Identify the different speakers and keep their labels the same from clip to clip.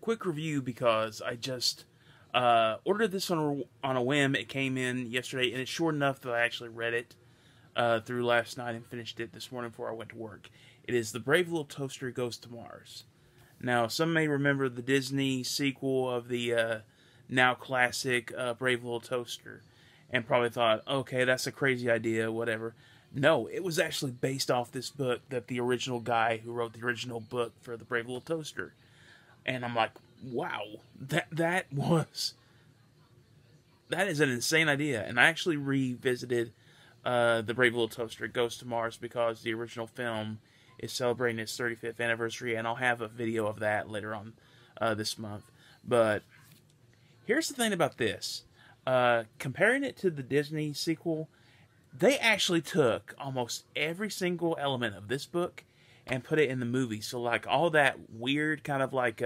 Speaker 1: quick review because I just ordered this on a whim. It came in yesterday, and it's short enough that I actually read it through last night and finished it this morning before I went to work. It is The Brave Little Toaster Goes to Mars. Now, some may remember the Disney sequel of the now classic Brave Little Toaster, and probably thought, okay, that's a crazy idea, whatever. No, it was actually based off this book that the original guy who wrote the original book for The Brave Little Toaster. And I'm like, wow, that is an insane idea. And I actually revisited The Brave Little Toaster Goes to Mars because the original film is celebrating its 35th anniversary, and I'll have a video of that later on this month. But here's the thing about this. Comparing it to the Disney sequel, they actually took almost every single element of this book and put it in the movie. So, like, all that weird kind of like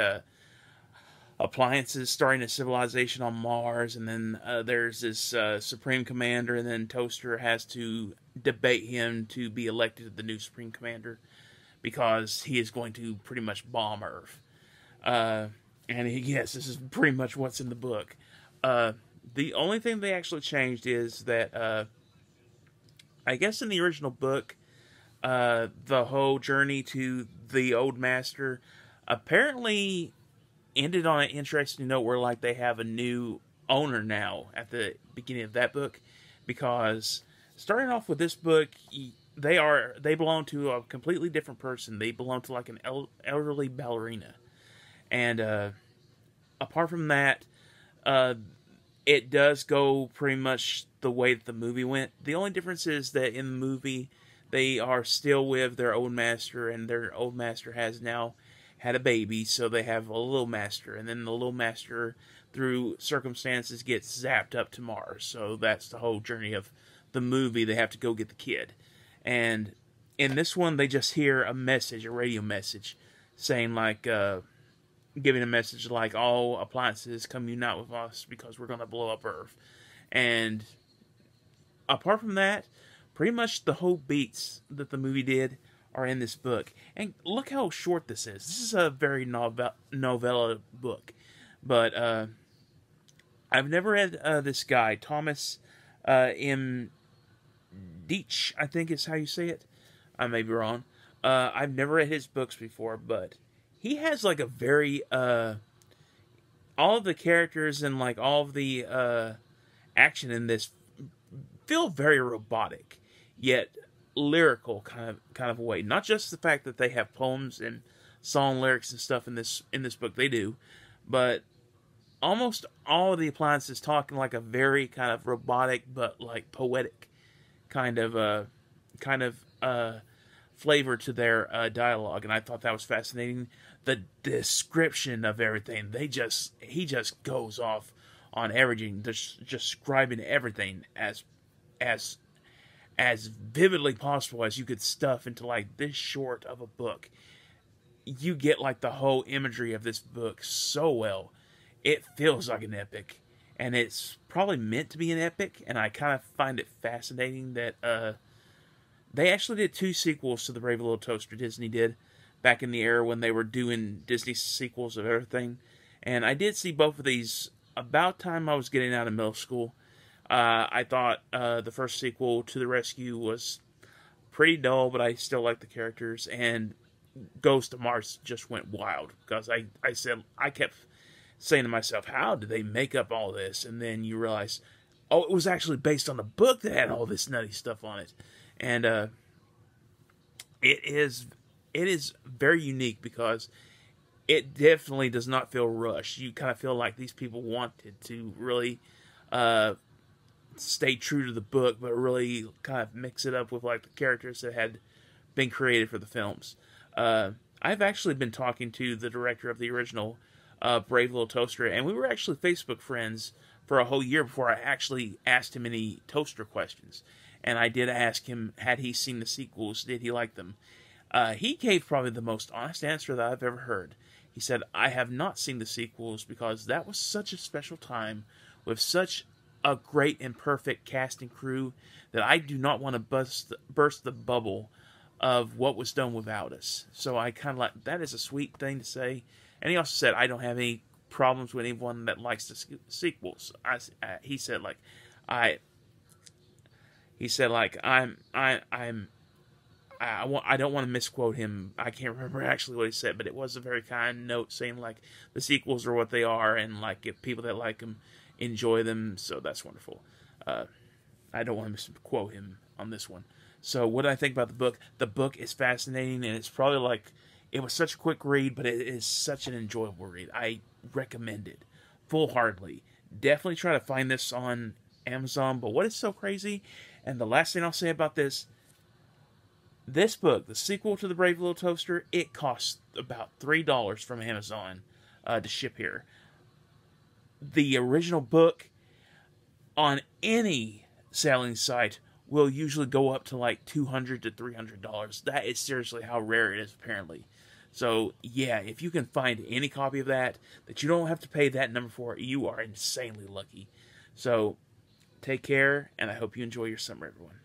Speaker 1: appliances starting a civilization on Mars, and then there's this Supreme Commander, and then Toaster has to debate him to be elected the new Supreme Commander because he is going to pretty much bomb Earth. Yes, this is pretty much what's in the book. The only thing they actually changed is that I guess in the original book, the whole journey to the old master apparently ended on an interesting note where, like, they have a new owner now at the beginning of that book, because starting off with this book, they belong to a completely different person. They belong to like an elderly ballerina, and apart from that, it does go pretty much the way that the movie went. The only difference is that in the movie, they are still with their old master, and their old master has now had a baby, so they have a little master, and then the little master, through circumstances, gets zapped up to Mars. So that's the whole journey of the movie. They have to go get the kid. And in this one, they just hear a message, a radio message, saying like, giving a message like, all appliances come unite with us because we're going to blow up Earth. And apart from that, pretty much the whole beats that the movie did are in this book. And look how short this is. This is a very novella book. But I've never read this guy, Thomas M. Disch, I think is how you say it. I may be wrong. I've never read his books before, but he has like a very all of the characters and like all of the action in this feel very robotic, yet lyrical kind of way. Not just the fact that they have poems and song lyrics and stuff in this book, they do, but almost all of the appliances talking like a very kind of robotic but like poetic kind of flavor to their dialogue, and I thought that was fascinating. The description of everything, he just goes off on everything, just describing everything as vividly possible as you could stuff into like this short of a book. You get like the whole imagery of this book so well. It feels like an epic, and it's probably meant to be an epic, and I kind of find it fascinating that they actually did 2 sequels to The Brave Little Toaster. Disney did back in the era when they were doing Disney sequels of everything, and I did see both of these about time I was getting out of middle school. I thought the first sequel, To the Rescue, was pretty dull, but I still liked the characters, and Goes to Mars just went wild, because I kept saying to myself, how did they make up all this? And then you realize, oh, it was actually based on a book that had all this nutty stuff on it. And it is very unique because it definitely does not feel rushed. You kind of feel like these people wanted to really stay true to the book, but really kind of mix it up with like the characters that had been created for the films. I've actually been talking to the director of the original Brave Little Toaster, and we were actually Facebook friends for a whole year before I actually asked him any Toaster questions. And I did ask him, had he seen the sequels, did he like them? He gave probably the most honest answer that I've ever heard. He said, I have not seen the sequels because that was such a special time with such a great and perfect cast and crew that I do not want to burst the bubble of what was done without us. So I kind of like, that is a sweet thing to say. And he also said, I don't have any problems with anyone that likes the sequels. He said like, I don't want to misquote him. I can't remember actually what he said, but it was a very kind note saying like the sequels are what they are, and like if people that like them enjoy them, so that's wonderful. I don't want to misquote him on this one. So what do I think about the book? The book is fascinating, and it's probably like, it was such a quick read, but it is such an enjoyable read. I recommend it full-heartedly. Definitely try to find this on Amazon. But what is so crazy, and the last thing I'll say about this book, the sequel to The Brave Little Toaster, it costs about $3 from Amazon to ship here. The original book on any selling site will usually go up to like $200 to $300. That is seriously how rare it is, apparently. So, yeah, if you can find any copy of that you don't have to pay that number for, you are insanely lucky. So, take care, and I hope you enjoy your summer, everyone.